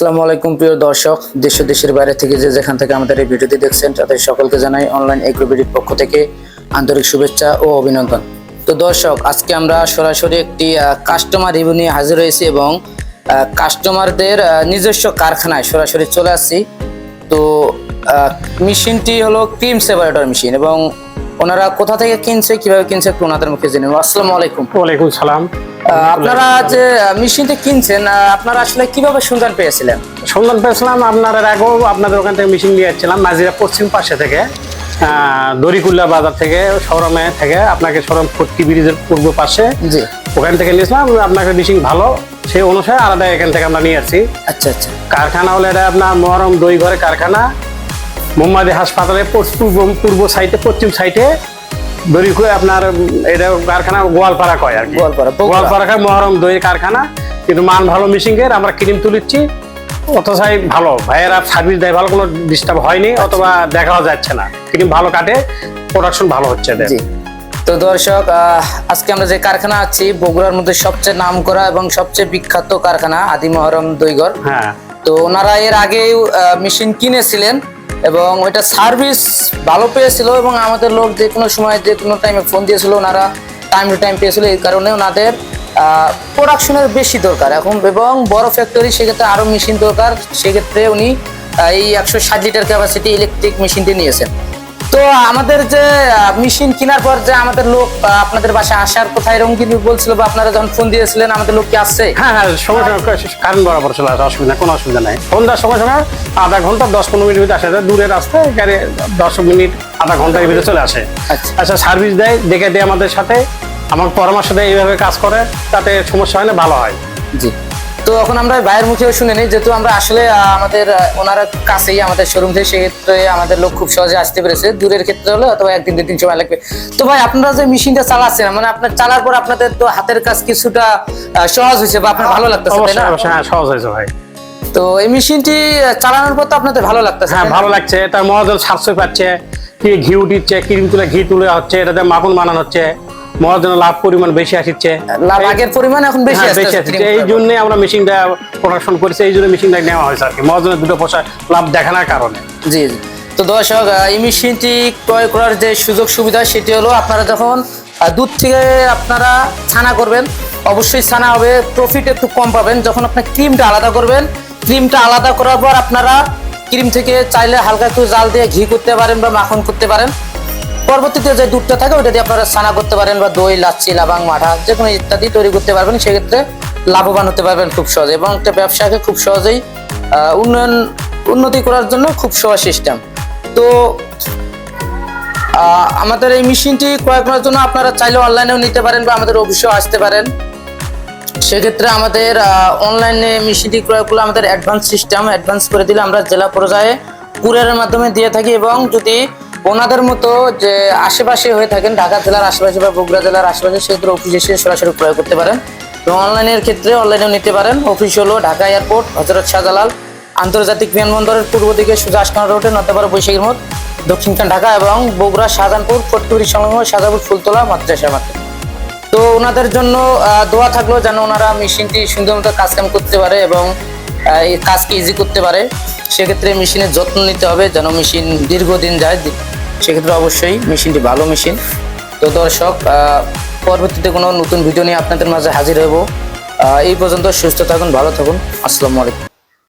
আসসালামু আলাইকুম প্রিয় দর্শক, দেশ ও দেশের বাইরে থেকে যেখান থেকে আমাদের এই ভিডিওটি দেখছেন তাদের সকলকে জানাই অনলাইন এগ্রোবিডির পক্ষ থেকে আন্তরিক শুভেচ্ছা ও অভিনন্দন। তো দর্শক, আজকে আমরা সরাসরি একটি কাস্টমার রিভিউ নিয়ে হাজির হয়েছি এবং কাস্টমারদের নিজস্ব কারখানায় সরাসরি চলে আসছি। তো মেশিনটি হলো ক্রিম সেপারেটর মেশিন এবং ওনারা কোথা থেকে কিনছে, কিভাবে কিনছে একটু ওনাদের মুখে জেনে নেব। আসসালামু আলাইকুম। ওয়ালাইকুম সালাম। আপনারা যে মেশিনটা কিনছেন, আপনারা আসলে কিভাবে সন্ধান পেয়েছিলেন? সন্ধান পেয়েছিলাম আপনার আগেও আপনাদের ওখান থেকে মেশিন নিয়ে যাচ্ছিলাম নাজিরা পশ্চিম পাশে থেকে, দড়িকুল্লা বাজার থেকে, শোরুমে থেকে, আপনাকে শোরুম ফোর্টি ব্রিজের পূর্ব পাশে, জি, ওখান থেকে নিয়েছিলাম। আপনাকে মেশিন ভালো, সেই অনুসারে আলাদা এখান থেকে আমরা নিয়ে আসছি। আচ্ছা আচ্ছা। কারখানা হলো এটা আপনার মহরম দই ঘরে কারখানা, মোহাম্মদী হাসপাতালের পূর্ব সাইডে, পশ্চিম সাইডে দড়িকুয়া আপনার এটা কারখানা গোয়ালপাড়া কয় আর কি, গোয়ালপাড়া কয় মহরম দইয়ের কারখানা। কিন্তু মান ভালো মেশিনের, আমরা ক্রিম তুলিচ্ছি, অথচাই ভালো ভাইয়েরা সার্ভিস দেয়, ভালো কোনো ডিস্টার্ব হয়নি অথবা দেখাও যাচ্ছে না, ক্রিম ভালো কাটে, প্রোডাকশন ভালো হচ্ছে। তো দর্শক, আজকে আমরা যে কারখানা আছি বগুড়ার মধ্যে সবচেয়ে নামকরা এবং সবচেয়ে বিখ্যাত কারখানা আদি মহরম দইঘর। হ্যাঁ, তো ওনারা এর আগেই মেশিন কিনেছিলেন এবং ওইটা সার্ভিস ভালো পেয়েছিল এবং আমাদের লোক যে কোনো সময় যে কোনো টাইমে ফোন দিয়েছিল, ওনারা টাইম টু টাইম পেয়েছিল। এই কারণে ওনাদের প্রোডাকশনের বেশি দরকার এখন এবং বড় ফ্যাক্টরি, সেক্ষেত্রে আরও মেশিন দরকার। সেক্ষেত্রে উনি এই 160 লিটার ক্যাপাসিটি ইলেকট্রিক মেশিনটি নিয়েছেন। তো আমাদের যে মেশিন কেনার পর যে আমাদের লোক আপনাদের বাসায় আসার কথা এরকম কিন্তু বলছিল, বা আপনারা যখন ফোন দিয়েছিলেন আমাদের লোক কি আসছে? হ্যাঁ হ্যাঁ, সময় কারেন্ট বরাবর চলে আসে, অসুবিধা কোনো অসুবিধা নাই। ফোন দেওয়ার সময় সময় আধা ঘন্টা 10-15 মিনিট ভিতরে আসে, দূরের রাস্তায় গাড়ি 10 মিনিট আধা ঘন্টার ভিতরে চলে আসে। আচ্ছা, সার্ভিস দেয়, দেখে দেয় আমাদের সাথে, আমার পরামর্শ দেয়, এইভাবে কাজ করে, তাতে সমস্যা হয় না, ভালো হয়। জি। তো এখন আমরা ভাইয়ের মুখেও শুনে নিই, যেহেতু আমরা আসলে আমাদের ওনারা কাছেই আমাদের শোরুম থেকে, সেক্ষেত্রে আমাদের লোক খুব সহজে আসতে পেরেছে। দূরের ক্ষেত্রে হলে অথবা একদিন দুদিন সময় লাগবে। তো ভাই, আপনারা যে মেশিনটা চালাচ্ছেন, মানে আপনার চালার পর আপনাদের তো হাতের কাজ কিছুটা সহজ হয়েছে বা আপনার ভালো লাগতেছে, তাই না? হ্যাঁ, সহজ হয়েছে ভাই। তো এই মেশিনটি চালানোর পর তো আপনাদের ভালো লাগতেছে? হ্যাঁ, ভালো লাগছে। এটা মহাজন সাশ্রয় পাচ্ছে, কি ঘি উঠিচ্ছে, ক্রিম তুলে ঘি তুলে হচ্ছে, এটাতে মাখন বানানো হচ্ছে, মহাজনের লাভ পরিমাণ বেশি আসছে, লাভ আগের পরিমাণ এখন বেশি আসছে। এই জন্যই আমরা মেশিনটা প্রোডাকশন করেছি, এই জন্য মেশিনটা নেওয়া হয়েছে আর কি, মহাজনের দুটো পয়সা লাভ দেখানোর কারণে। জি জি। তো দর্শক, এই মেশিনটি ক্রয় করার যে সুযোগ সুবিধা, সেটি হলো আপনারা যখন দুধ থেকে আপনারা ছানা করবেন, অবশ্যই ছানা হবে, প্রফিট একটু কম পাবেন। যখন আপনার ক্রিমটা আলাদা করবেন, ক্রিমটা আলাদা করার পর আপনারা ক্রিম থেকে চাইলে হালকা একটু জাল দিয়ে ঘি করতে পারেন বা মাখন করতে পারেন। পরবর্তীতে যে দুধটা থাকে ওটা দিয়ে আপনারা ছানা করতে পারেন বা দই, লাচ্ছি, লাবাং, মাঠা যে কোনো ইত্যাদি তৈরি করতে পারবেন। সেক্ষেত্রে লাভবান হতে পারবেন খুব সহজে এবং একটা ব্যবসাকে খুব সহজেই উন্নতি করার জন্য খুব সহজ সিস্টেম। তো আমাদের এই মেশিনটি ক্রয় করার জন্য আপনারা চাইলে অনলাইনেও নিতে পারেন বা আমাদের অফিসেও আসতে পারেন। সেক্ষেত্রে আমাদের অনলাইনে মেশিনটি ক্রয় করলে আমাদের অ্যাডভান্স সিস্টেম, অ্যাডভান্স করে দিলে আমরা জেলা পর্যায়ে কুরিয়ারের মাধ্যমে দিয়ে থাকি এবং যদি ওনাদের মতো যে আশেপাশে হয়ে থাকেন, ঢাকা জেলার আশেপাশে বা বগুড়া জেলার আশেপাশে, সেক্ষেত্রে অফিসে এসে সরাসরি ক্রয় করতে পারেন। তো অনলাইনের ক্ষেত্রে অনলাইনেও নিতে পারেন। অফিস হলো ঢাকা এয়ারপোর্ট, হযরত শাহজালাল আন্তর্জাতিক বিমানবন্দরের পূর্ব দিকে সোজা আশকানা রোডে, নতেপাড়া বৈশাখীর মোড়, দক্ষিণখান ঢাকা, এবং বগুড়া শাহজাহানপুর ফটকিবাড়ি সংলগ্ন শাহজাহানপুর ফুলতলা মাদ্রাসা মার্কেট। তো ওনাদের জন্য দোয়া থাকলো যেন ওনারা মেশিনটি সুন্দর মতো কাজ কাম করতে পারে এবং এই কাজকে ইজি করতে পারে। সেক্ষেত্রে মেশিনের যত্ন নিতে হবে যেন মেশিন দীর্ঘদিন যায়। সেক্ষেত্রে অবশ্যই মেশিনটি ভালো মেশিন। তো দর্শক, পরবর্তীতে কোনো নতুন ভিডিও নিয়ে আপনাদের মাঝে হাজির হব। এই পর্যন্ত সুস্থ থাকুন, ভালো থাকুন। আসসালামু আলাইকুম।